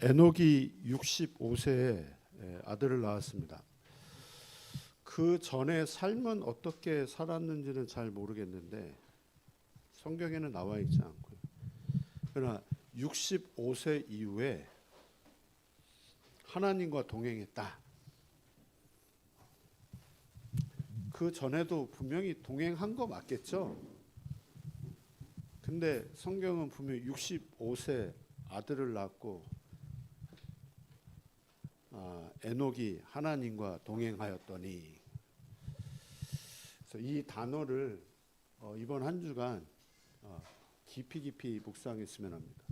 에녹이 65세에 아들을 낳았습니다. 그 전에 삶은 어떻게 살았는지는 잘 모르겠는데 성경에는 나와 있지 않고요. 그러나 65세 이후에 하나님과 동행했다. 그 전에도 분명히 동행한 거 맞겠죠? 근데 성경은 분명히 65세 아들을 낳고 에녹이 하나님과 동행하였더니, 그래서 이 단어를 이번 한 주간 깊이 묵상했으면 합니다.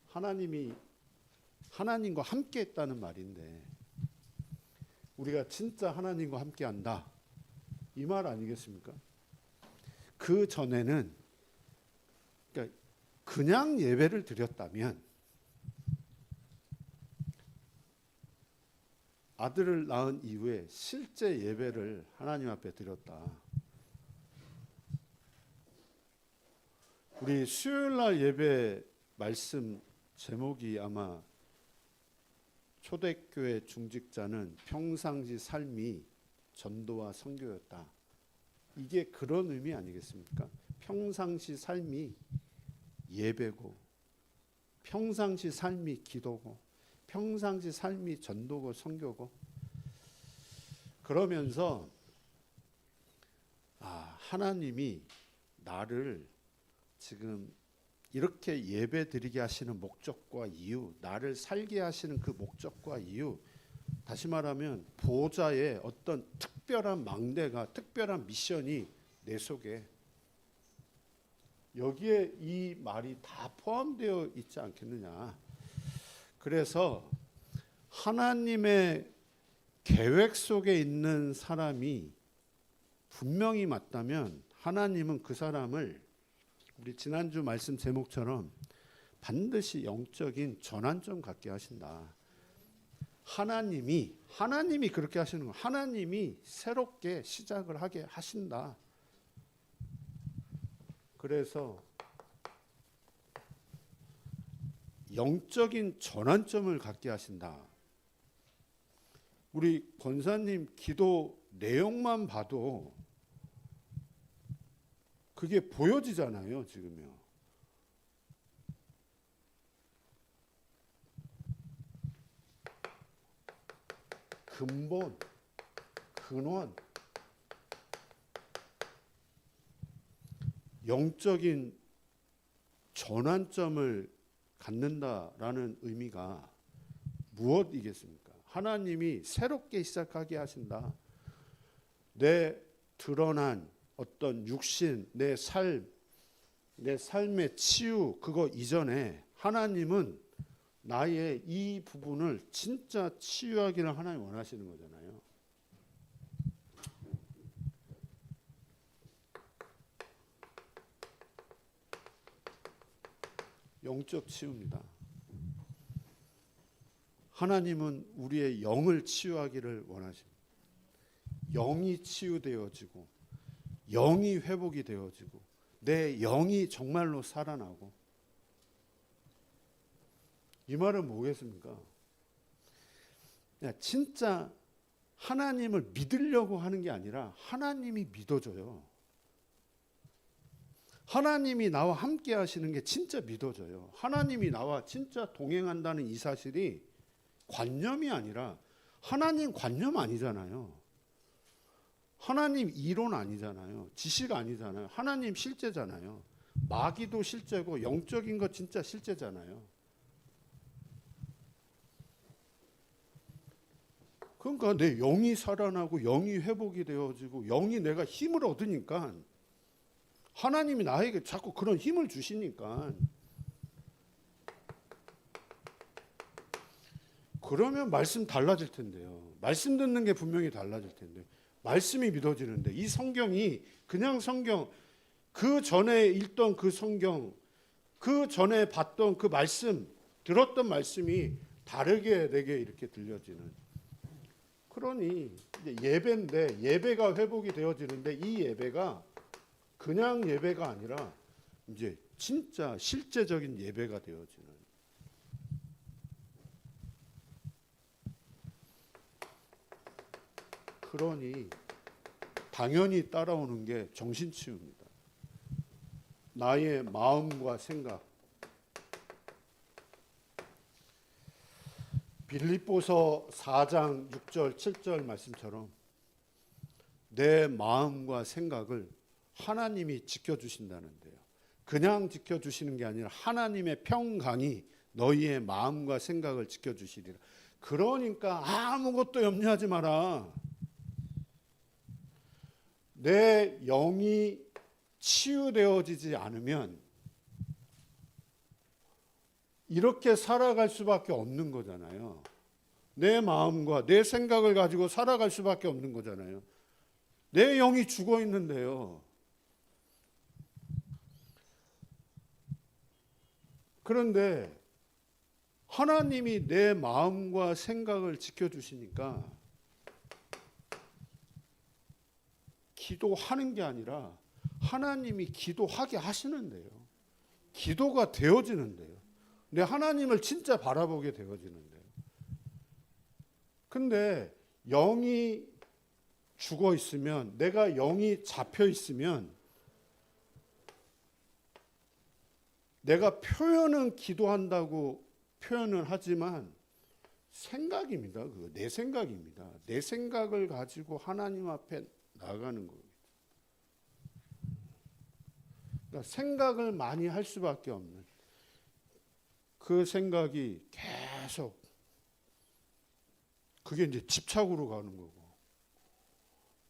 하나님이 하나님과 함께 했다는 말인데 우리가 진짜 하나님과 함께 한다, 이 말 아니겠습니까? 그 전에는 그냥 예배를 드렸다면, 아들을 낳은 이후에 실제 예배를 하나님 앞에 드렸다. 우리 수요일날 예배 말씀 제목이 아마 초대교회 중직자는 평상시 삶이 전도와 선교였다. 이게 그런 의미 아니겠습니까? 평상시 삶이 예배고, 평상시 삶이 기도고, 평상시 삶이 전도고 선교고, 그러면서 하나님이 나를 지금 이렇게 예배 드리게 하시는 목적과 이유, 나를 살게 하시는 그 목적과 이유, 다시 말하면 보호자의 어떤 특별한 망대가, 특별한 미션이 내 속에, 여기에 이 말이 다 포함되어 있지 않겠느냐. 그래서 하나님의 계획 속에 있는 사람이 분명히 맞다면 하나님은 그 사람을 우리 지난주 말씀 제목처럼 반드시 영적인 전환점 갖게 하신다. 하나님이 그렇게 하시는 거예요. 하나님이 새롭게 시작을 하게 하신다. 그래서 영적인 전환점을 갖게 하신다. 우리 권사님 기도 내용만 봐도 그게 보여지잖아요, 지금요. 근본, 근원, 영적인 전환점을 갖는다라는 의미가 무엇이겠습니까? 하나님이 새롭게 시작하게 하신다. 내 드러난 어떤 육신, 내 삶의 치유, 그거 이전에 하나님은 나의 이 부분을 진짜 치유하기를 하나님 원하시는 거잖아요. 영적 치유입니다. 하나님은 우리의 영을 치유하기를 원하십니다. 영이 치유되어지고, 영이 회복이 되어지고, 내 영이 정말로 살아나고. 이 말은 뭐겠습니까? 진짜 하나님을 믿으려고 하는 게 아니라 하나님이 믿어져요. 하나님이 나와 함께 하시는 게 진짜 믿어져요. 하나님이 나와 진짜 동행한다는 이 사실이 관념이 아니라, 하나님 관념 아니잖아요. 하나님 이론 아니잖아요. 지식 아니잖아요. 하나님 실제잖아요. 마귀도 실제고 영적인 거 진짜 실제잖아요. 그러니까 내 영이 살아나고 영이 회복이 되어지고 영이 내가 힘을 얻으니까, 하나님이 나에게 자꾸 그런 힘을 주시니까, 그러면 말씀 달라질 텐데요. 말씀 듣는 게 분명히 달라질 텐데, 말씀이 믿어지는데, 이 성경이 그냥 성경, 그 전에 읽던 그 성경, 그 전에 봤던 그 말씀, 들었던 말씀이 다르게 내게 이렇게 들려지는. 그러니 이제 예배인데, 예배가 회복이 되어지는데, 이 예배가 그냥 예배가 아니라 이제 진짜 실제적인 예배가 되어지는. 그러니 당연히 따라오는 게 정신치유입니다. 나의 마음과 생각. 빌립보서 4장 6절 7절 말씀처럼 내 마음과 생각을 하나님이 지켜주신다는데요. 그냥 지켜주시는 게 아니라 하나님의 평강이 너희의 마음과 생각을 지켜주시리라. 그러니까 아무것도 염려하지 마라. 내 영이 치유되어지지 않으면 이렇게 살아갈 수밖에 없는 거잖아요. 내 마음과 내 생각을 가지고 살아갈 수밖에 없는 거잖아요. 내 영이 죽어 있는데요. 그런데 하나님이 내 마음과 생각을 지켜주시니까 기도하는 게 아니라 하나님이 기도하게 하시는데요. 기도가 되어지는데요. 근데 하나님을 진짜 바라보게 되어지는데요. 근데 영이 죽어 있으면, 내가 영이 잡혀 있으면 내가 표현은 기도한다고 표현을 하지만 생각입니다. 그거 내 생각입니다. 내 생각을 가지고 하나님 앞에 나가는 거예요. 그러니까 생각을 많이 할 수밖에 없는, 그 생각이 계속 그게 이제 집착으로 가는 거고,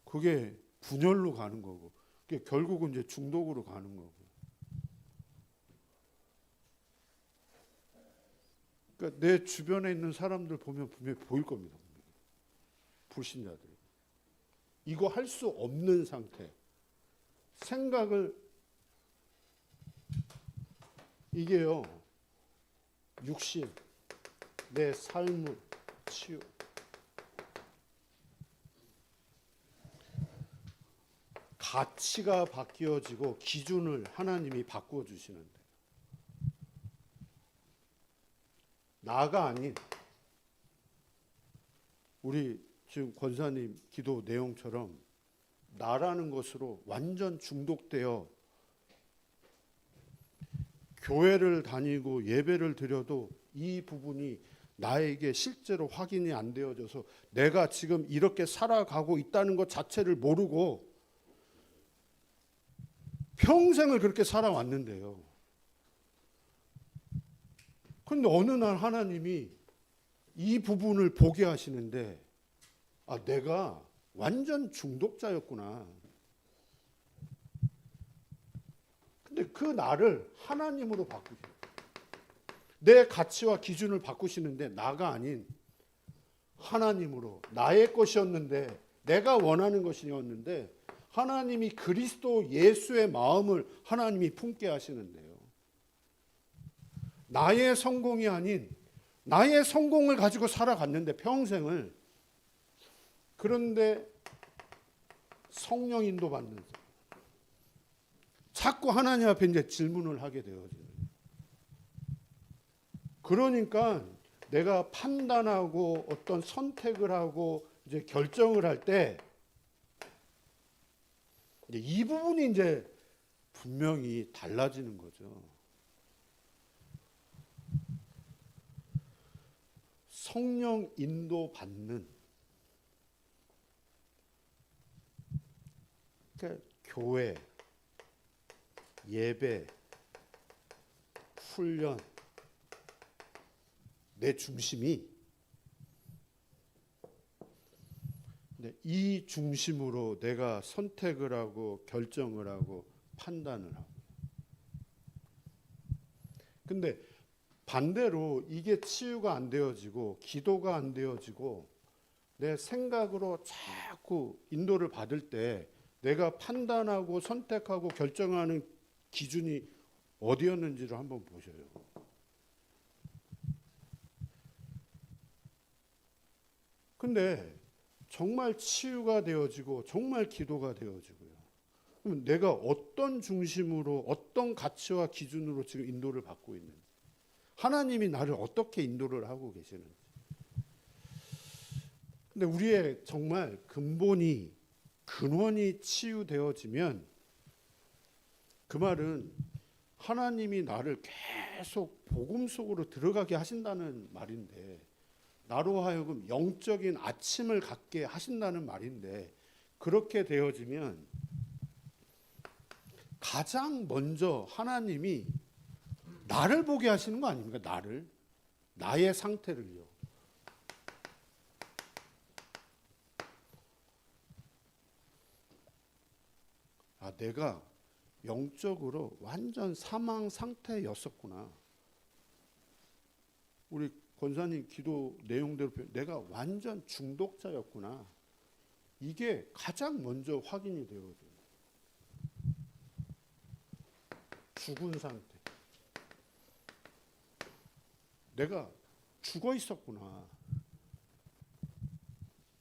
그게 분열로 가는 거고, 그게 결국은 이제 중독으로 가는 거고. 그러니까 내 주변에 있는 사람들 보면 분명히 보일 겁니다. 불신자들. 이거 할 수 없는 상태. 생각을, 이게요, 육신, 내 삶을 치유. 가치가 바뀌어지고 기준을 하나님이 바꾸어 주시는데, 나가 아닌, 우리 지금 권사님 기도 내용처럼 나라는 것으로 완전 중독되어 교회를 다니고 예배를 드려도 이 부분이 나에게 실제로 확인이 안 되어져서 내가 지금 이렇게 살아가고 있다는 것 자체를 모르고 평생을 그렇게 살아왔는데요. 그런데 어느 날 하나님이 이 부분을 보게 하시는데, 아, 내가 완전 중독자였구나. 근데 그 나를 하나님으로 바꾸셔요. 내 가치와 기준을 바꾸시는데 나가 아닌 하나님으로, 나의 것이었는데, 내가 원하는 것이었는데 하나님이 그리스도 예수의 마음을 하나님이 품게 하시는데요. 나의 성공이 아닌 나의 성공을 가지고 살아갔는데 평생을. 그런데 성령 인도 받는, 자꾸 하나님 앞에 이제 질문을 하게 되어지는. 그러니까 내가 판단하고 어떤 선택을 하고 이제 결정을 할 때 이 부분이 이제 분명히 달라지는 거죠. 성령 인도 받는, 그러니까 교회, 예배, 훈련, 내 중심이 이 중심으로 내가 선택을 하고 결정을 하고 판단을 하고. 근데 반대로 이게 치유가 안 되어지고 기도가 안 되어지고 내 생각으로 자꾸 인도를 받을 때 내가 판단하고 선택하고 결정하는 기준이 어디였는지를 한번 보셔요. 근데 정말 치유가 되어지고 정말 기도가 되어지고요. 그럼 내가 어떤 중심으로, 어떤 가치와 기준으로 지금 인도를 받고 있는지, 하나님이 나를 어떻게 인도를 하고 계시는지. 근데 우리의 정말 근원이 치유되어지면 그 말은 하나님이 나를 계속 복음 속으로 들어가게 하신다는 말인데, 나로 하여금 영적인 아침을 갖게 하신다는 말인데, 그렇게 되어지면 가장 먼저 하나님이 나를 보게 하시는 거 아닙니까? 나의 상태를요. 내가 영적으로 완전 사망 상태였었구나. 우리 권사님 기도 내용대로 내가 완전 중독자였구나. 이게 가장 먼저 확인이 되거든요. 죽은 상태. 내가 죽어 있었구나.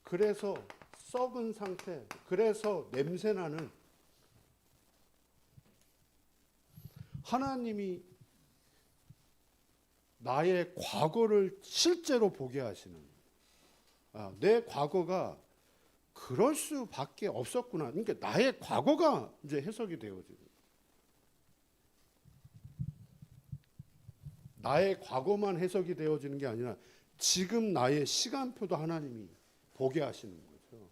그래서 썩은 상태, 그래서 냄새나는, 하나님이 나의 과거를 실제로 보게 하시는, 내 과거가 그럴 수밖에 없었구나. 그러니까 나의 과거가 이제 해석이 되어지고, 나의 과거만 해석이 되어지는 게 아니라 지금 나의 시간표도 하나님이 보게 하시는 거죠.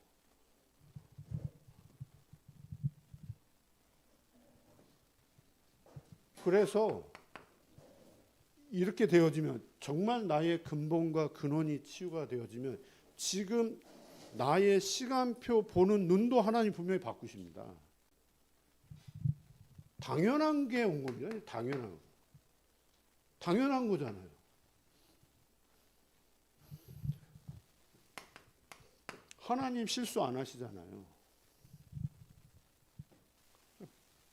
그래서 이렇게 되어지면, 정말 나의 근본과 근원이 치유가 되어지면, 지금 나의 시간표 보는 눈도 하나님 분명히 바꾸십니다. 당연한 게 온 겁니다. 당연한 거잖아요. 하나님 실수 안 하시잖아요.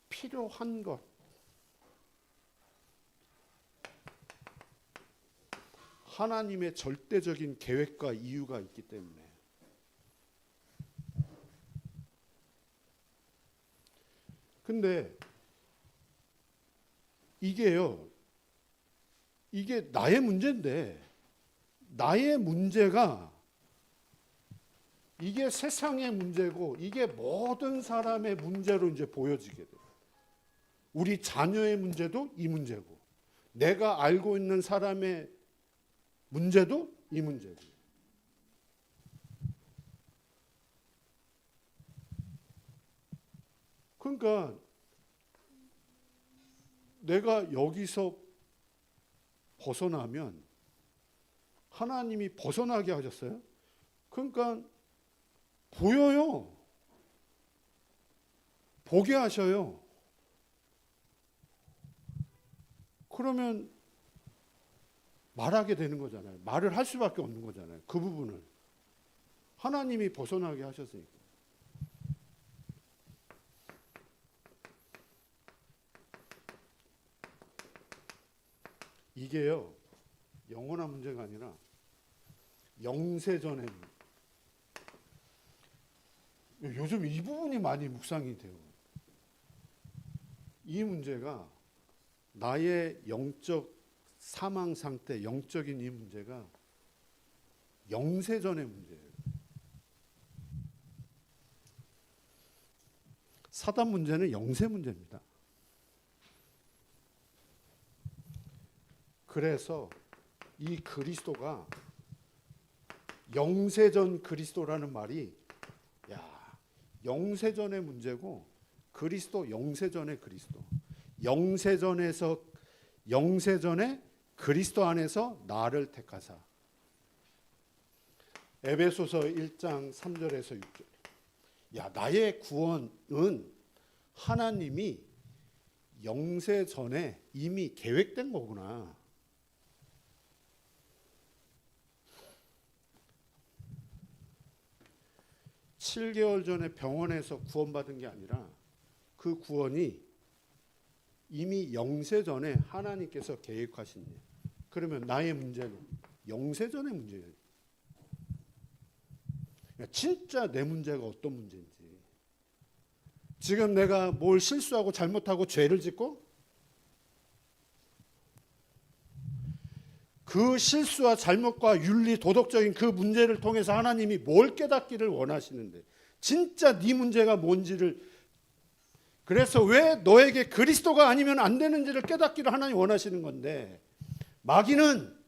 필요한 것, 하나님의 절대적인 계획과 이유가 있기 때문에. 근데 이게 나의 문제인데, 나의 문제가 이게 세상의 문제고, 이게 모든 사람의 문제로 이제 보여지게 돼요. 우리 자녀의 문제도 이 문제고, 내가 알고 있는 사람의 문제도 이 문제고. 그러니까 내가 여기서 벗어나면 하나님이 벗어나게 하셨어요. 그러니까 보여요. 보게 하셔요. 그러면 말하게 되는 거잖아요. 말을 할 수밖에 없는 거잖아요. 그 부분을 하나님이 벗어나게 하셨으니까. 이게요, 영원한 문제가 아니라 영세전의 문제. 요즘 이 부분이 많이 묵상이 돼요. 이 문제가, 나의 영적 사망 상태, 영적인 이 문제가 영세전의 문제예요. 사단 문제는 영세 문제입니다. 그래서 이 그리스도가 영세전 그리스도라는 말이, 영세전의 문제고, 그리스도 영세전의 그리스도. 영세전의 그리스도 안에서 나를 택하사. 에베소서 1장 3절에서 6절. 나의 구원은 하나님이 영세전에 이미 계획된 거구나. 7개월 전에 병원에서 구원받은 게 아니라, 그 구원이 이미 영세전에 하나님께서 계획하신 일. 그러면 나의 문제는 영세전의 문제예요. 진짜 내 문제가 어떤 문제인지. 지금 내가 뭘 실수하고 잘못하고 죄를 짓고, 그 실수와 잘못과 윤리 도덕적인 그 문제를 통해서 하나님이 뭘 깨닫기를 원하시는데, 진짜 네 문제가 뭔지를, 그래서 왜 너에게 그리스도가 아니면 안 되는지를 깨닫기를 하나님 원하시는 건데, 마귀는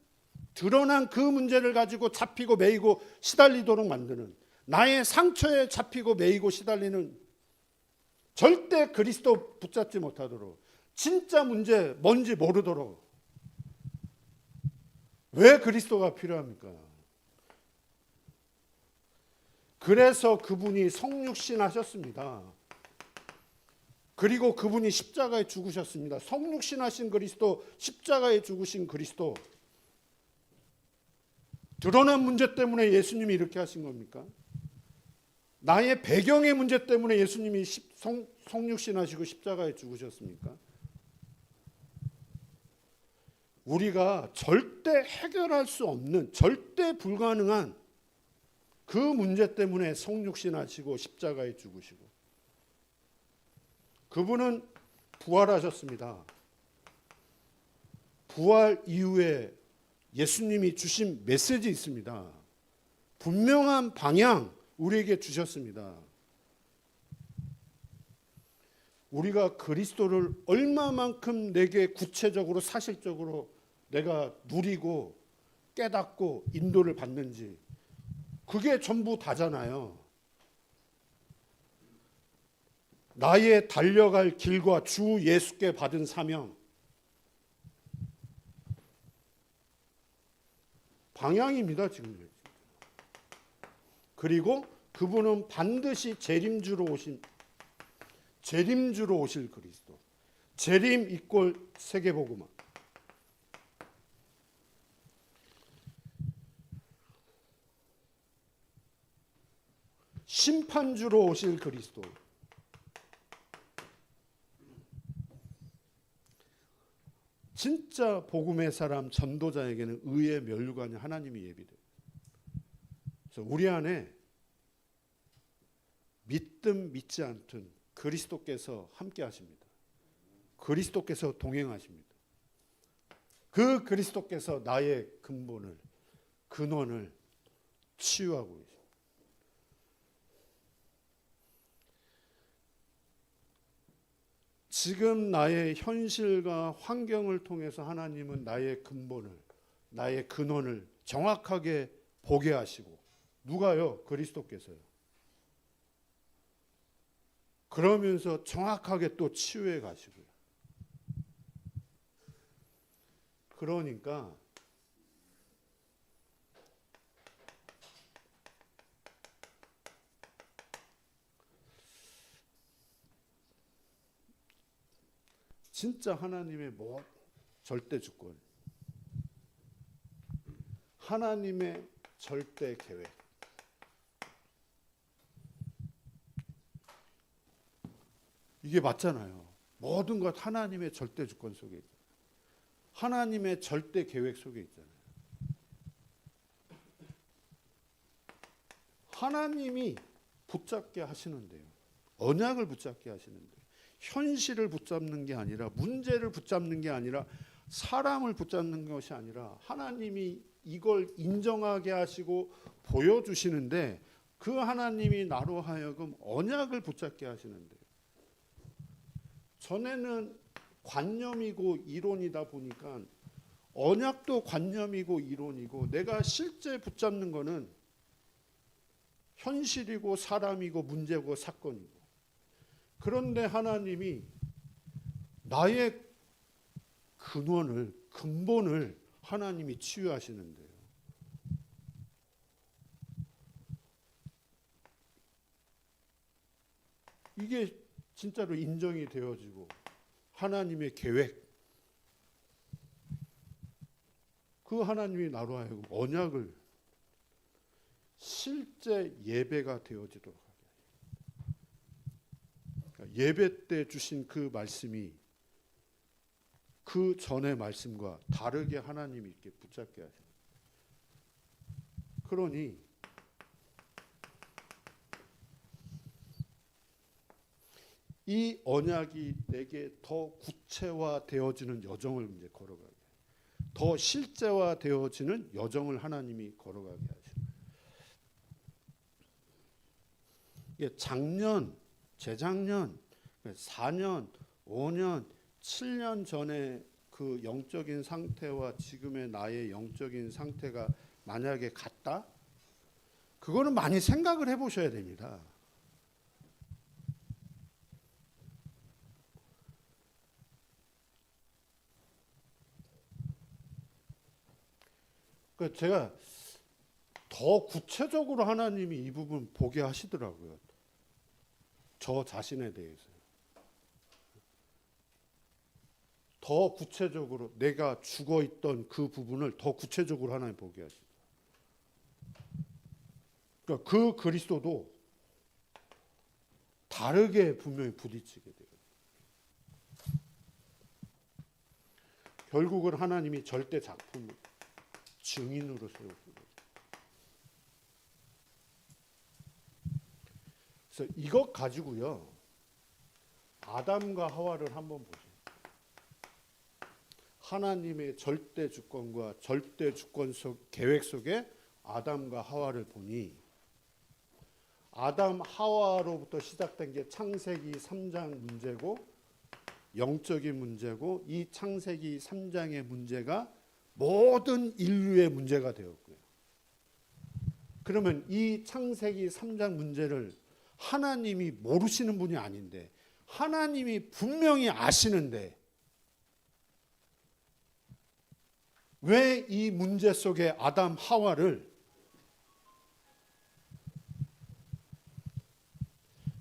드러난 그 문제를 가지고 잡히고 매이고 시달리도록 만드는, 나의 상처에 잡히고 매이고 시달리는, 절대 그리스도 붙잡지 못하도록, 진짜 문제 뭔지 모르도록. 왜 그리스도가 필요합니까? 그래서 그분이 성육신 하셨습니다. 그리고 그분이 십자가에 죽으셨습니다. 성육신 하신 그리스도, 십자가에 죽으신 그리스도. 드러난 문제 때문에 예수님이 이렇게 하신 겁니까? 나의 배경의 문제 때문에 예수님이 성육신 하시고 십자가에 죽으셨습니까? 우리가 절대 해결할 수 없는, 절대 불가능한 그 문제 때문에 성육신 하시고 십자가에 죽으시고, 그분은 부활하셨습니다. 부활 이후에 예수님이 주신 메시지 있습니다. 분명한 방향 우리에게 주셨습니다. 우리가 그리스도를 얼마만큼 내게 구체적으로 사실적으로 내가 누리고 깨닫고 인도를 받는지, 그게 전부 다잖아요. 나의 달려갈 길과 주 예수께 받은 사명, 방향입니다 지금. 그리고 그분은 반드시 재림주로 오실 그리스도. 재림 이꼴 세계복음화. 심판주로 오실 그리스도. 진짜 복음의 사람, 전도자에게는 의의 면류관이 하나님이 예비돼요. 그래서 우리 안에 믿든 믿지 않든 그리스도께서 함께 하십니다. 그리스도께서 동행하십니다. 그 그리스도께서 나의 근본을, 근원을 치유하고 계십니다. 지금 나의 현실과 환경을 통해서 하나님은 나의 근본을, 나의 근원을 정확하게 보게 하시고, 누가요? 그리스도께서요. 그러면서 정확하게 또 치유해 가시고요. 그러니까 진짜 하나님의 절대 주권, 하나님의 절대 계획, 이게 맞잖아요. 모든 것 하나님의 절대 주권 속에 있잖아요. 하나님의 절대 계획 속에 있잖아요. 하나님이 붙잡게 하시는데요. 언약을 붙잡게 하시는데요. 현실을 붙잡는 게 아니라, 문제를 붙잡는 게 아니라, 사람을 붙잡는 것이 아니라, 하나님이 이걸 인정하게 하시고 보여주시는데, 그 하나님이 나로 하여금 언약을 붙잡게 하시는데요. 전에는 관념이고 이론이다 보니까 언약도 관념이고 이론이고, 내가 실제 붙잡는 거는 현실이고 사람이고 문제고 사건이고. 그런데 하나님이 나의 근본을 하나님이 치유하시는데요. 이게 진짜로 인정이 되어지고, 하나님의 계획, 그 하나님이 나로 하여금 언약을 실제 예배가 되어지도록 하게 하십니다. 그러니까 예배 때 주신 그 말씀이 그 전의 말씀과 다르게 하나님이 이렇게 붙잡게 하십니다. 그러니 이 언약이 내게 더 구체화되어지는 여정을 이제 걸어가게, 더 더 실제화되어지는 여정을 하나님이 걸어가게 하시는. 이게 작년, 재작년, 4년, 5년, 7년 전에 그 영적인 상태와 지금의 나의 영적인 상태가 만약에 같다? 그거는 많이 생각을 해보셔야 됩니다. 그러니까 제가 더 구체적으로 하나님이 이 부분 보게 하시더라고요. 저 자신에 대해서. 더 구체적으로 내가 죽어 있던 그 부분을 더 구체적으로 하나님 보게 하시죠. 그러니까 그 그리스도도 다르게 분명히 부딪히게 돼요. 결국은 하나님이 절대 작품 증인으로 세우고. 그래서 이것 가지고요. 아담과 하와를 한번 보세요. 하나님의 절대 주권과 절대 주권 속 계획 속에 아담과 하와를 보니 아담 하와로부터 시작된 게 창세기 3장 문제고 영적인 문제고 이 창세기 3장의 문제가 모든 인류의 문제가 되었고요. 그러면 이 창세기 3장 문제를 하나님이 모르시는 분이 아닌데 하나님이 분명히 아시는데 왜 이 문제 속에 아담 하와를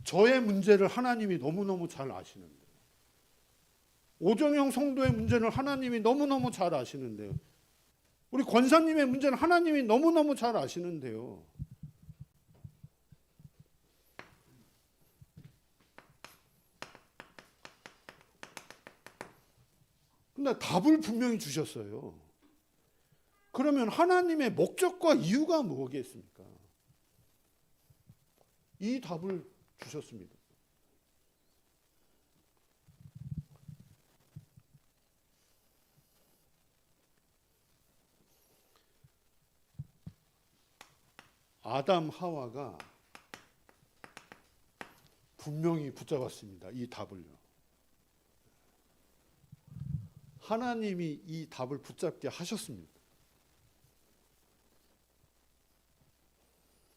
저의 문제를 하나님이 너무너무 잘 아시는데 오정영 성도의 문제는 하나님이 너무너무 잘 아시는데요. 우리 권사님의 문제는 하나님이 너무너무 잘 아시는데요. 근데 답을 분명히 주셨어요. 그러면 하나님의 목적과 이유가 뭐겠습니까? 이 답을 주셨습니다. 아담 하와가 분명히 붙잡았습니다. 이 답을요. 하나님이 이 답을 붙잡게 하셨습니다.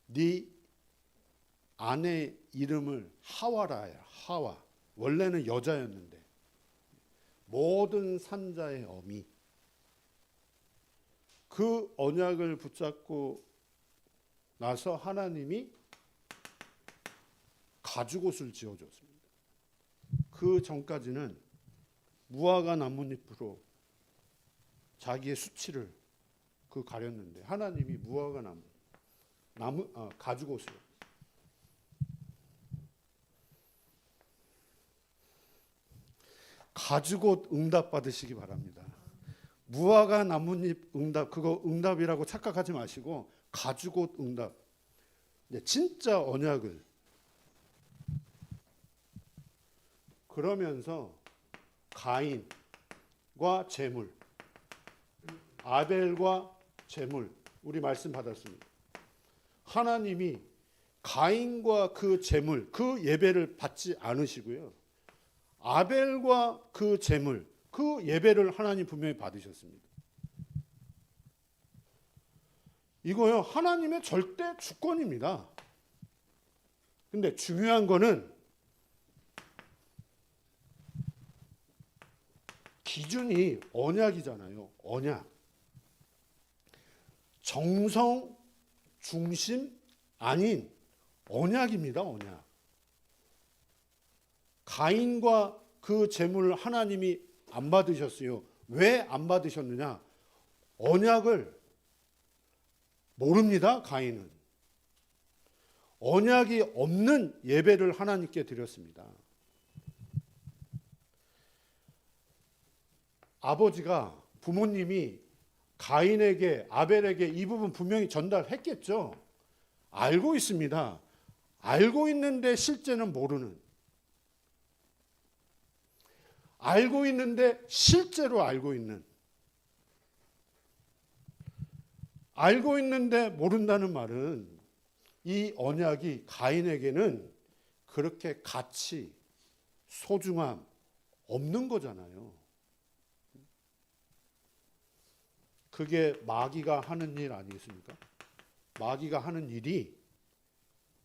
네 아내 이름을 하와라 해라. 하와. 원래는 여자였는데 모든 산자의 어미. 그 언약을 붙잡고 나서 하나님이 가죽옷을 지어줬습니다. 그 전까지는 무화과 나뭇잎으로 자기의 수치를 가렸는데 하나님이 무화과 가죽옷을 가죽옷 응답 받으시기 바랍니다. 무화과 나뭇잎 응답 그거 응답이라고 착각하지 마시고 가죽옷 응답. 진짜 언약을 그러면서 가인과 제물, 아벨과 제물 우리 말씀 받았습니다. 하나님이 가인과 그 제물, 그 예배를 받지 않으시고요. 아벨과 그 제물, 그 예배를 하나님 분명히 받으셨습니다. 이거요, 하나님의 절대 주권입니다. 근데 중요한 거는 기준이 언약이잖아요. 언약. 정성 중심 아닌 언약입니다. 언약. 가인과 그 제물을 하나님이 안 받으셨어요. 왜 안 받으셨느냐? 언약을 모릅니다. 가인은. 언약이 없는 예배를 하나님께 드렸습니다. 아버지가 부모님이 가인에게 아벨에게 이 부분 분명히 전달했겠죠. 알고 있습니다. 알고 있는데 실제는 모르는. 알고 있는데 실제로 알고 있는. 알고 있는데 모른다는 말은 이 언약이 가인에게는 그렇게 가치, 소중함 없는 거잖아요. 그게 마귀가 하는 일 아니겠습니까? 마귀가 하는 일이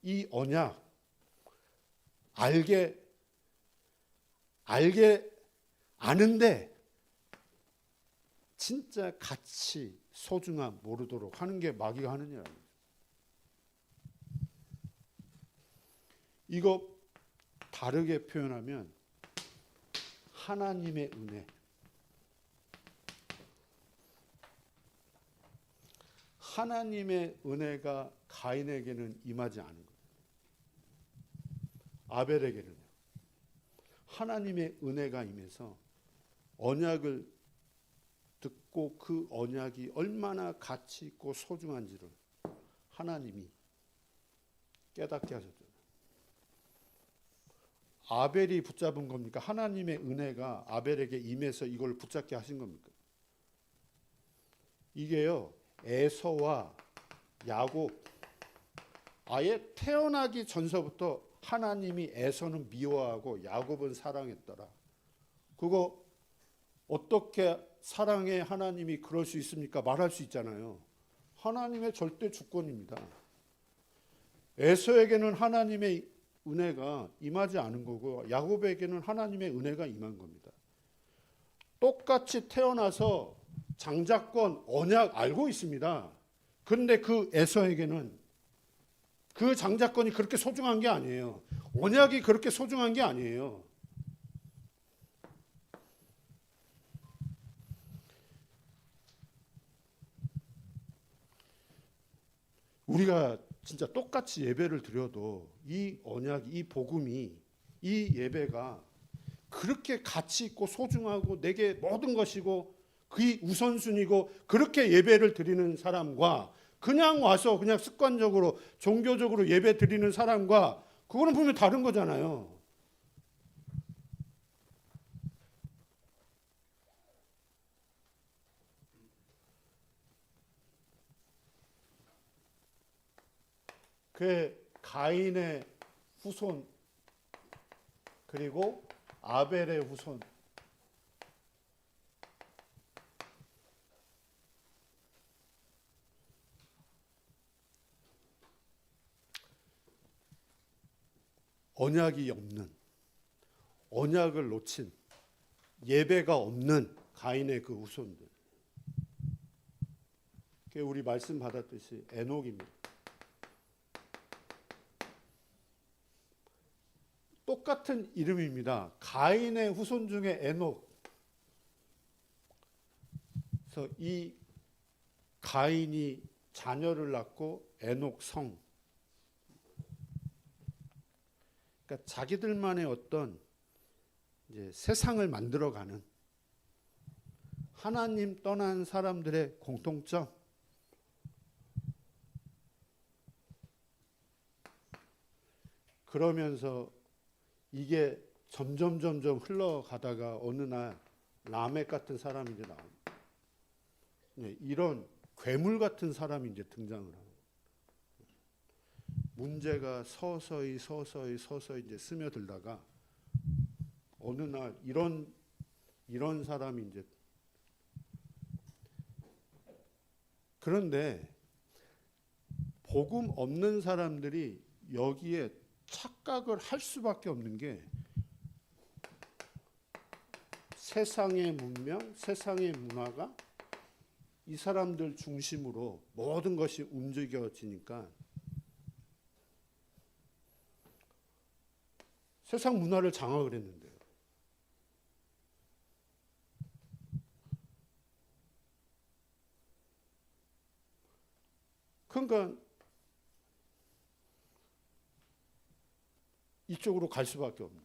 이 언약 알게 아는데 진짜 가치, 소중함 모르도록 하는 게 마귀가 하는 일 아니에요. 이거 다르게 표현하면 하나님의 은혜, 하나님의 은혜가 가인에게는 임하지 않은 거예요. 아벨에게는요. 하나님의 은혜가 임해서 언약을 듣고 그 언약이 얼마나 가치 있고 소중한지를 하나님이 깨닫게 하셨잖아요. 아벨이 붙잡은 겁니까? 하나님의 은혜가 아벨에게 임해서 이걸 붙잡게 하신 겁니까? 이게요, 에서와 야곱, 아예 태어나기 전서부터 하나님이 에서는 미워하고 야곱은 사랑했더라. 그거 어떻게 사랑의 하나님이 그럴 수 있습니까? 말할 수 있잖아요. 하나님의 절대 주권입니다. 에서에게는 하나님의 은혜가 임하지 않은 거고 야곱에게는 하나님의 은혜가 임한 겁니다. 똑같이 태어나서 장자권, 언약 알고 있습니다. 그런데 그 에서에게는 그 장자권이 그렇게 소중한 게 아니에요. 언약이 그렇게 소중한 게 아니에요. 우리가 진짜 똑같이 예배를 드려도 이 언약, 이 복음이, 이 예배가 그렇게 가치 있고 소중하고 내게 모든 것이고 그게 우선순위고 그렇게 예배를 드리는 사람과 그냥 와서 그냥 습관적으로 종교적으로 예배 드리는 사람과 그거는 분명히 다른 거잖아요. 그 가인의 후손 그리고 아벨의 후손, 언약이 없는, 언약을 놓친, 예배가 없는 가인의 그 후손들, 그게 우리 말씀 받았듯이 에녹입니다. 똑같은 이름입니다. 가인의 후손 중에 에녹. 그래서 이 가인이 자녀를 낳고 에녹 성. 그러니까 자기들만의 어떤 이제 세상을 만들어가는 하나님 떠난 사람들의 공통점. 그러면서 이게 점점 흘러가다가 어느 날 라멕 같은 사람이 이제 나옵니다. 이런 괴물 같은 사람이 이제 등장을 합니다. 문제가 서서히 이제 스며들다가 어느 날 이런 사람이 이제, 그런데 복음 없는 사람들이 여기에 착각을 할 수밖에 없는 게 세상의 문명, 세상의 문화가 이 사람들 중심으로 모든 것이 움직여지니까 세상 문화를 장악을 했는데요. 그러니까 이쪽으로 갈 수밖에 없는.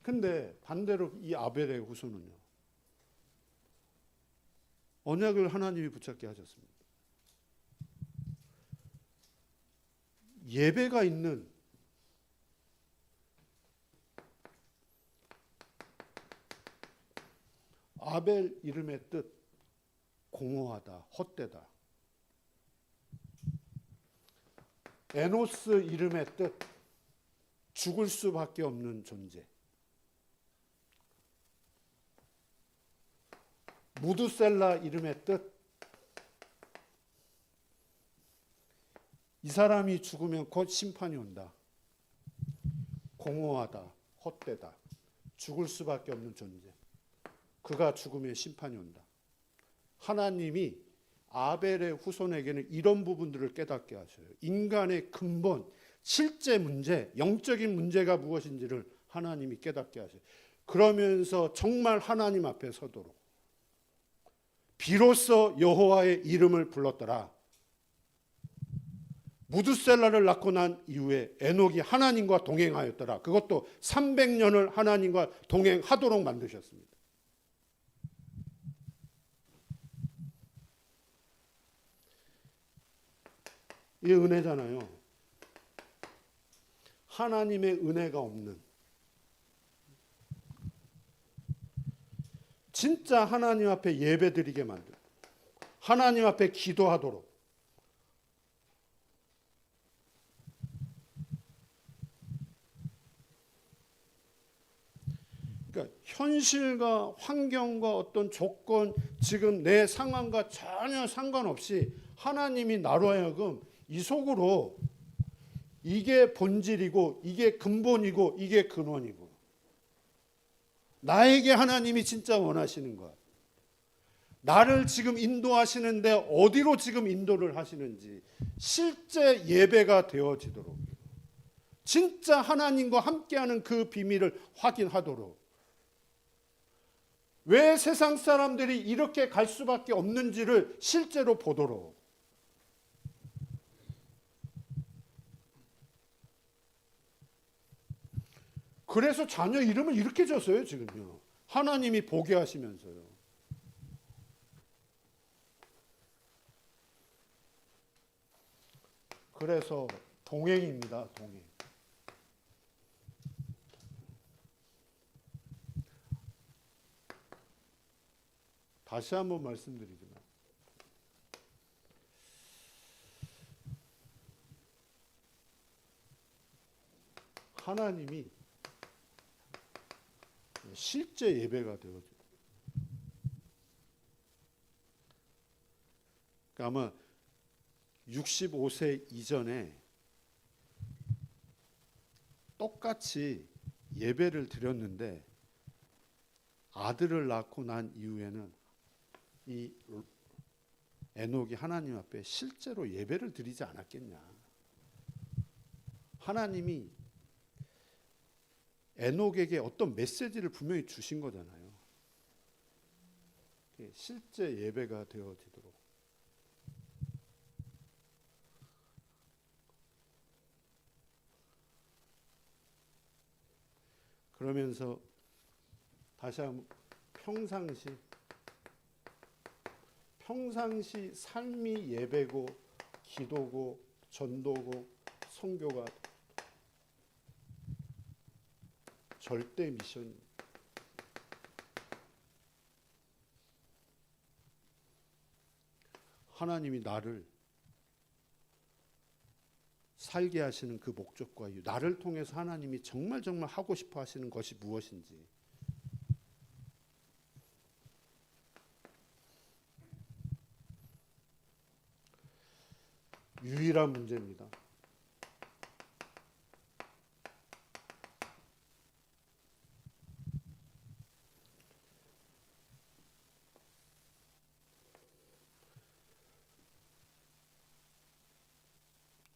근데 반대로 이 아벨의 후손은요, 언약을 하나님이 붙잡게 하셨습니다. 예배가 있는 아벨 이름의 뜻, 공허하다, 헛되다. 에노스 이름의 뜻, 죽을 수밖에 없는 존재. 무두셀라 이름의 뜻, 이 사람이 죽으면 곧 심판이 온다. 공허하다, 헛되다, 죽을 수밖에 없는 존재. 그가 죽으면 심판이 온다. 하나님이 아벨의 후손에게는 이런 부분들을 깨닫게 하셔요. 인간의 근본, 실제 문제, 영적인 문제가 무엇인지를 하나님이 깨닫게 하셔요. 그러면서 정말 하나님 앞에 서도록 비로소 여호와의 이름을 불렀더라. 무두셀라를 낳고 난 이후에 에녹이 하나님과 동행하였더라. 그것도 300년을 하나님과 동행하도록 만드셨습니다. 이 은혜잖아요. 하나님의 은혜가 없는, 진짜 하나님 앞에 예배드리게 만든, 하나님 앞에 기도하도록, 그러니까 현실과 환경과 어떤 조건, 지금 내 상황과 전혀 상관없이 하나님이 나로 하여금 이 속으로 이게 본질이고 이게 근본이고 이게 근원이고 나에게 하나님이 진짜 원하시는 것, 나를 지금 인도하시는데 어디로 지금 인도를 하시는지 실제 예배가 되어지도록, 진짜 하나님과 함께하는 그 비밀을 확인하도록, 왜 세상 사람들이 이렇게 갈 수밖에 없는지를 실제로 보도록, 그래서 자녀 이름을 이렇게 줬어요. 지금요, 하나님이 보게 하시면서요. 그래서 동행입니다. 동행. 다시 한번 말씀드리지만 하나님이 실제 예배가 되어져요. 그러니까 아마 65세 이전에 똑같이 예배를 드렸는데 아들을 낳고 난 이후에는 이 에녹이 하나님 앞에 실제로 예배를 드리지 않았겠냐. 하나님이 에녹에게 어떤 메시지를 분명히 주신 거잖아요. 실제 예배가 되어지도록. 그러면서 다시 한번 평상시 삶이 예배고 기도고 전도고 선교가 절대 미션입니다. 하나님이 나를 살게 하시는 그 목적과 이유, 나를 통해서 하나님이 정말 하고 싶어 하시는 것이 무엇인지, 유일한 문제입니다.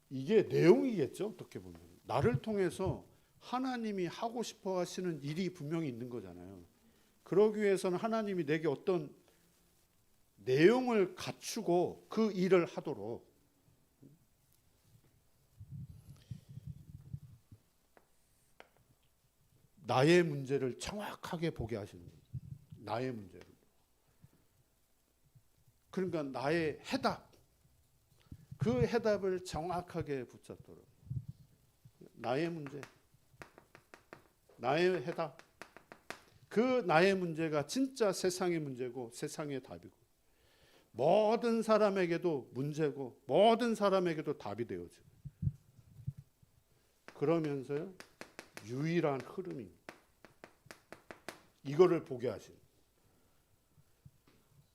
이게 내용이겠죠. 어떻게 보면 나를 통해서 하나님이 하고 싶어 하시는 일이 분명히 있는 거잖아요. 그러기 위해서는 하나님이 내게 어떤 내용을 갖추고 그 일을 하도록, 나의 문제를 정확하게 보게 하시는 거예요. 나의 문제를. 그러니까 나의 해답, 그 해답을 정확하게 붙잡도록. 나의 문제, 나의 해답, 그 나의 문제가 진짜 세상의 문제고 세상의 답이고, 모든 사람에게도 문제고 모든 사람에게도 답이 되어지고 그러면서요 유일한 흐름입니다. 이거를 보게 하신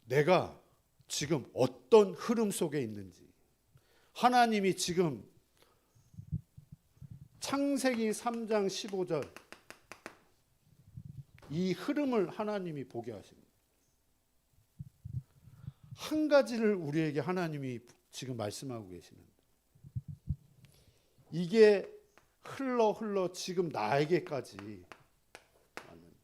내가 지금 어떤 흐름 속에 있는지 하나님이 지금 창세기 3장 15절 이 흐름을 하나님이 보게 하십니다. 한 가지를 우리에게 하나님이 지금 말씀하고 계시는데 이게 흘러 지금 나에게까지 왔는데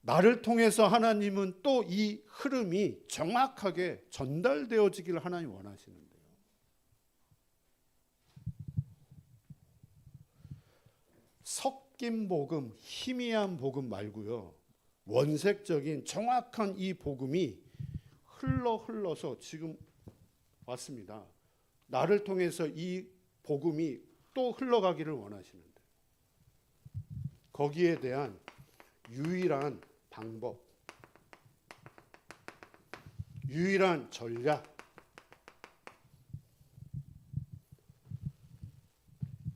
나를 통해서 하나님은 또 이 흐름이 정확하게 전달되어지기를 하나님 원하시는데요. 섞인 복음, 희미한 복음 말고요. 원색적인 정확한 이 복음이 흘러서 지금 왔습니다. 나를 통해서 이 복음이 또 흘러가기를 원하시는데 거기에 대한 유일한 방법, 유일한 전략,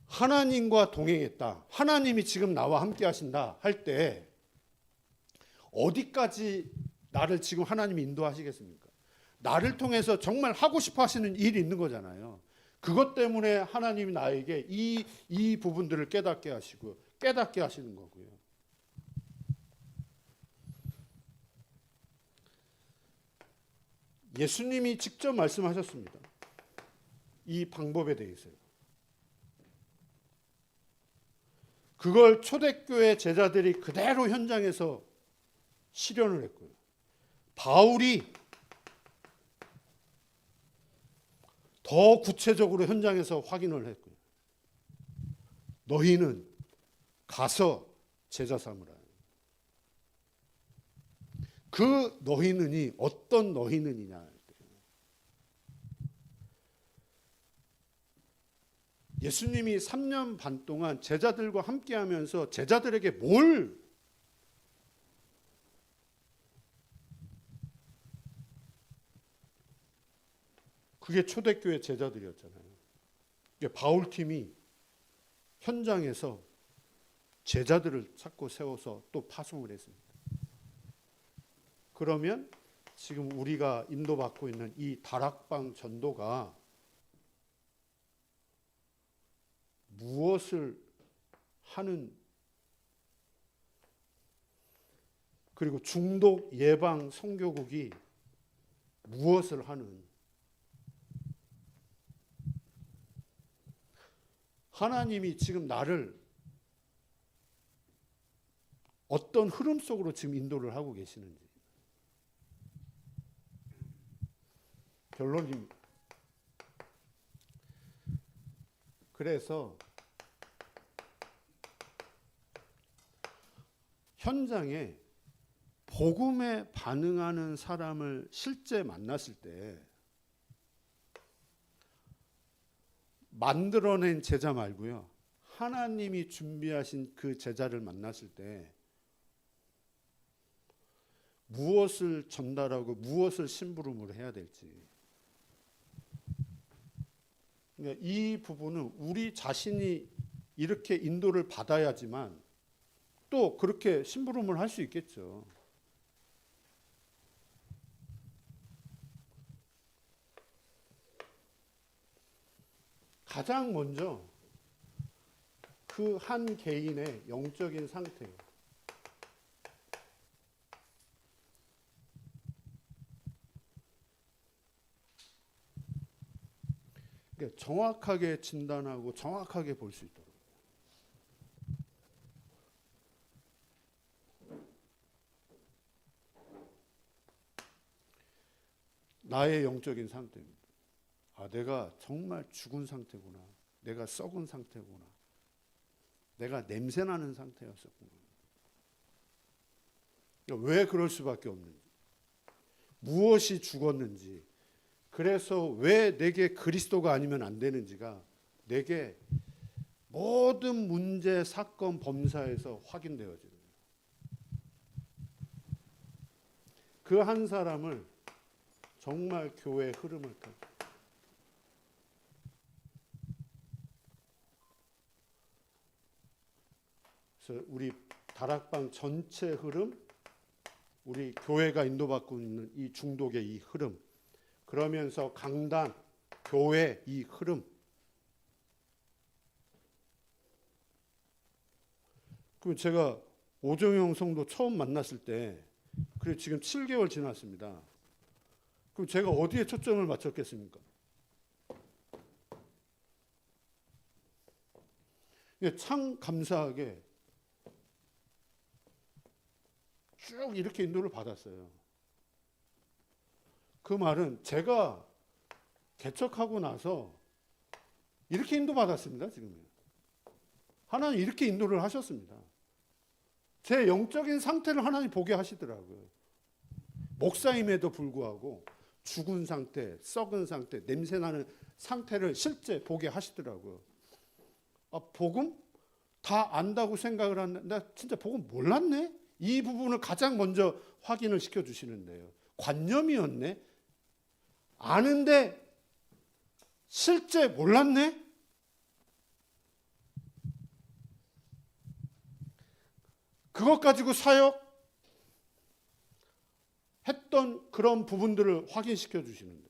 하나님과 동행했다. 하나님이 지금 나와 함께 하신다 할 때 어디까지 나를 지금 하나님이 인도하시겠습니까? 나를 통해서 정말 하고 싶어 하시는 일이 있는 거잖아요. 그것 때문에 하나님이 나에게 이 부분들을 깨닫게 하시고 깨닫게 하시는 거고요. 예수님이 직접 말씀하셨습니다. 이 방법에 대해서요. 그걸 초대교회 제자들이 그대로 현장에서 실현을 했고요. 바울이 더 구체적으로 현장에서 확인을 했고요. 너희는 가서 제자 삼으라. 그 너희는이 어떤 너희는이냐. 예수님이 3년 반 동안 제자들과 함께하면서 제자들에게 뭘 그게 초대교회 제자들이었잖아요. 바울팀이 현장에서 제자들을 찾고 세워서 또 파송을 했습니다. 그러면 지금 우리가 인도받고 있는 이 다락방 전도가 무엇을 하는 그리고 중독 예방 선교국이 무엇을 하는 하나님이 지금 나를 어떤 흐름 속으로 지금 인도를 하고 계시는지 결론입니다. 그래서 현장에 복음에 반응하는 사람을 실제 만났을 때 만들어낸 제자 말고요. 하나님이 준비하신 그 제자를 만났을 때 무엇을 전달하고 무엇을 심부름을 해야 될지. 그러니까 이 부분은 우리 자신이 이렇게 인도를 받아야지만 또 그렇게 심부름을 할 수 있겠죠. 가장 먼저 그 한 개인의 영적인 상태. 그러니까 정확하게 진단하고 정확하게 볼 수 있도록. 나의 영적인 상태입니다. 아, 내가 정말 죽은 상태구나. 내가 썩은 상태구나. 내가 냄새나는 상태였었구나. 그러니까 왜 그럴 수밖에 없는지. 무엇이 죽었는지. 그래서 왜 내게 그리스도가 아니면 안 되는지가 내게 모든 문제, 사건, 범사에서 확인되어지는 거예요. 그 한 사람을 정말 교회의 흐름을 타. 그래서 우리 다락방 전체 흐름, 우리 교회가 인도받고 있는 이 중독의 이 흐름, 그러면서 강단, 교회 이 흐름. 그럼 제가 오정영 성도 처음 만났을 때, 그리고 지금 7개월 지났습니다. 그럼 제가 어디에 초점을 맞췄겠습니까? 참 감사하게 쭉 이렇게 인도를 받았어요. 그 말은 제가 개척하고 나서 이렇게 인도받았습니다. 지금 하나님 이렇게 인도를 하셨습니다. 제 영적인 상태를 하나님 보게 하시더라고요. 목사임에도 불구하고 죽은 상태, 썩은 상태, 냄새나는 상태를 실제 보게 하시더라고요. 아, 복음? 다 안다고 생각을 하는데 나 진짜 복음 몰랐네? 이 부분을 가장 먼저 확인을 시켜주시는데요. 관념이었네? 아는데 실제 몰랐네? 그것 가지고 사역 했던 그런 부분들을 확인시켜 주시는데,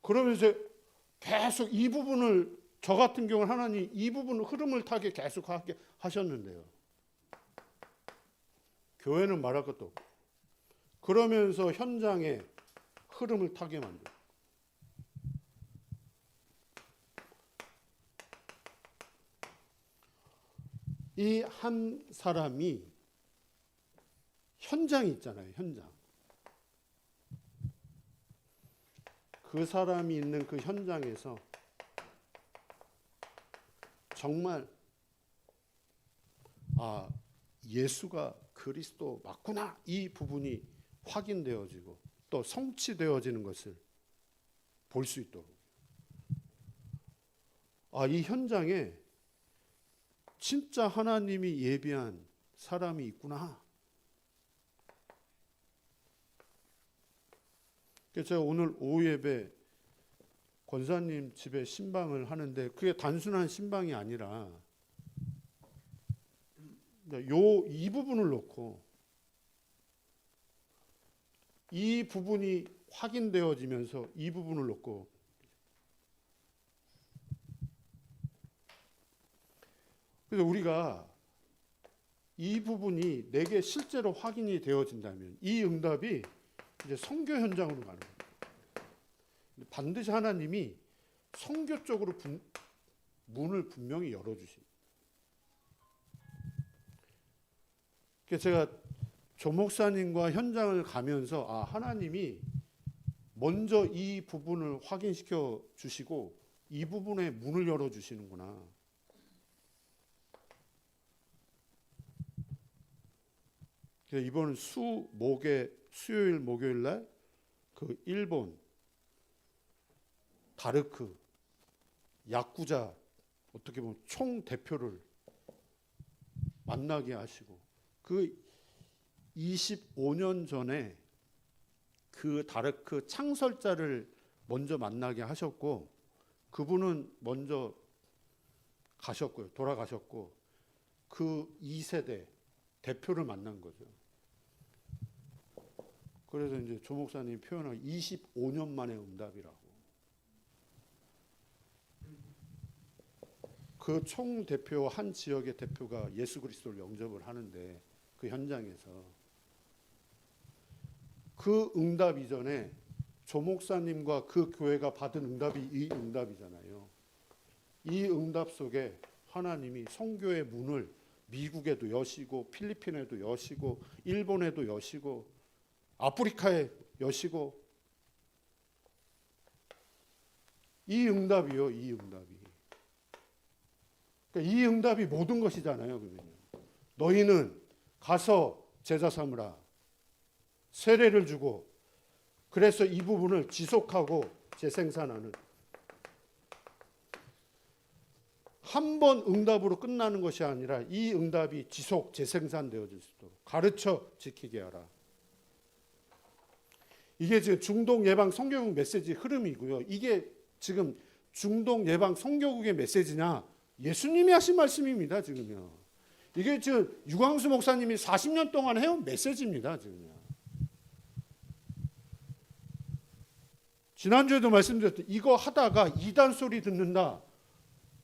그러면서 계속 이 부분을, 저 같은 경우는 하나님 이 부분을 흐름을 타게 계속 하게 하셨는데요. 교회는 말할 것도 없고, 그러면서 현장에 흐름을 타게 만들어요. 이 한 사람이 현장이 있잖아요. 현장. 그 사람이 있는 그 현장에서 정말 아, 예수가 그리스도 맞구나, 이 부분이 확인되어지고 또 성취되어지는 것을 볼 수 있도록, 아, 이 현장에 진짜 하나님이 예비한 사람이 있구나. 그래서 제가 오늘 오후 예배 권사님 집에 신방을 하는데, 그게 단순한 신방이 아니라 이 부분을 놓고 이 부분이 확인되어지면서 이 부분을 놓고, 그래서 우리가 이 부분이 내게 실제로 확인이 되어진다면 이 응답이 이제 선교 현장으로 가는 거예요. 반드시 하나님이 선교 쪽으로 문을 분명히 열어주십니다. 그래서 제가 조 목사님과 현장을 가면서 아, 하나님이 먼저 이 부분을 확인시켜 주시고 이 부분에 문을 열어주시는구나. 그래서 이번 수요일 목요일 날 그 일본 다르크 야쿠자 어떻게 보면 총 대표를 만나게 하시고, 그 25년 전에 그 다르크 창설자를 먼저 만나게 하셨고, 그분은 먼저 가셨고요, 돌아가셨고, 그 2세대 대표를 만난 거죠. 그래서 이제 조 목사님 표현한 25년 만의 응답이라고. 그 총 대표, 한 지역의 대표가 예수 그리스도를 영접을 하는데, 그 현장에서 그 응답 이전에 조 목사님과 그 교회가 받은 응답이 이 응답이잖아요. 이 응답 속에 하나님이 선교의 문을 미국에도 여시고, 필리핀에도 여시고, 일본에도 여시고, 아프리카에 여시고, 이 응답이요, 이 응답이. 그러니까 이 응답이 모든 것이잖아요. 그러면 너희는 가서 제자 삼으라, 세례를 주고, 그래서 이 부분을 지속하고 재생산하는, 한 번 응답으로 끝나는 것이 아니라 이 응답이 지속 재생산되어질 수 있도록 가르쳐 지키게 하라. 이게 지금 중동 예방 선교국 메시지 흐름이고요. 이게 지금 중동 예방 선교국의 메시지냐? 예수님이 하신 말씀입니다. 지금요. 이게 지금 유광수 목사님이 40년 동안 해온 메시지입니다. 지금요. 지난주에도 말씀드렸듯 이거 하다가 이단 소리 듣는다.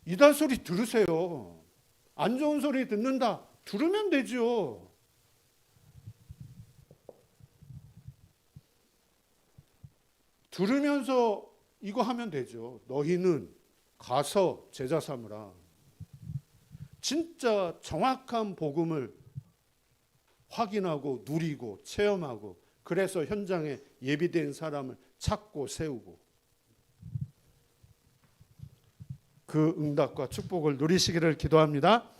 이단 소리 들으세요. 안 좋은 소리 듣는다. 들으면 되죠. 들으면서 이거 하면 되죠. 너희는 가서 제자 삼으라. 진짜 정확한 복음을 확인하고 누리고 체험하고 그래서 현장에 예비된 사람을 찾고 세우고 그 응답과 축복을 누리시기를 기도합니다.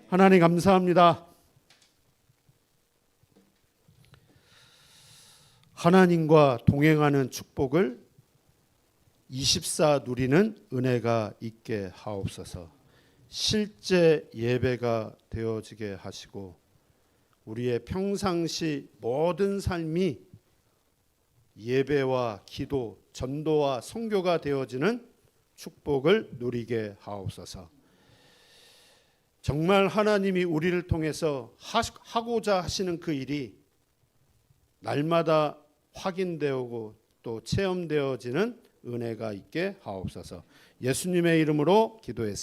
하나님 감사합니다. 하나님과 동행하는 축복을 24 누리는 은혜가 있게 하옵소서. 실제 예배가 되어지게 하시고 우리의 평상시 모든 삶이 예배와 기도, 전도와 선교가 되어지는 축복을 누리게 하옵소서. 정말 하나님이 우리를 통해서 하고자 하시는 그 일이 날마다 확인되고 또 체험되어지는 은혜가 있게 하옵소서. 예수님의 이름으로 기도했습니다.